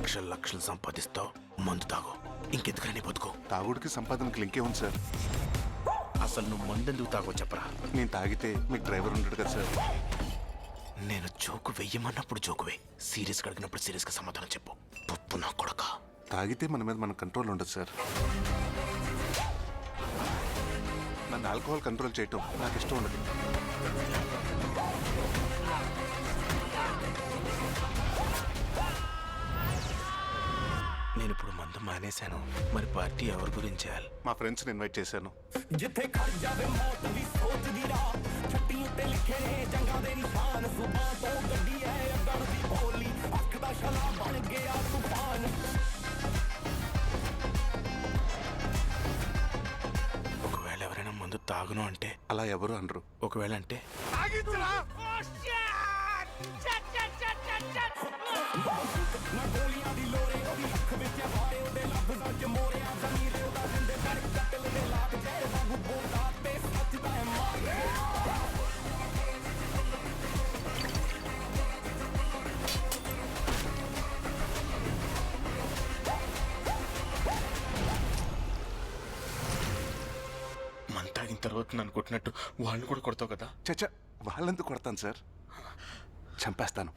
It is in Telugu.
లక్షలు లక్షలు సంపాదిస్తావు, మందు తాగు, ఇంకెందుకని బతుకో. తాగుడికి సంపాదనకి లింకే ఉంది సార్. అసలు నువ్వు మందెందుకు తాగో చెప్పరా. నేను తాగితే మీకు డ్రైవర్ ఉంటాడు కదా సార్. నేను జోకు వెయ్యమన్నప్పుడు జోకువే, సీరియస్ అడిగినప్పుడు సీరియస్గా సమాధానం చెప్పు. పప్పు నా కొడక. తాగితే మన మీద మన కంట్రోల్ ఉండదు సార్. నన్ను ఆల్కహాల్ కంట్రోల్ చేయటం నాకు ఇష్టం ఉండదు. నేను ఇప్పుడు మందు మానేశాను, మరి పార్టీ ఎవరి గురించి చేయాలి? మా ఫ్రెండ్స్ని ఇన్వైట్ చేశాను. ఒకవేళ ఎవరైనా మందు తాగును అంటే? అలా ఎవరు అనరు. ఒకవేళ అంటే? మందు తాగిన తర్వాత నన్ను కొట్టినట్టు వాళ్ళని కూడా కొడతావు కదా? చచ్చా, వాళ్ళెందుకు కొడతాను సార్, చంపేస్తాను.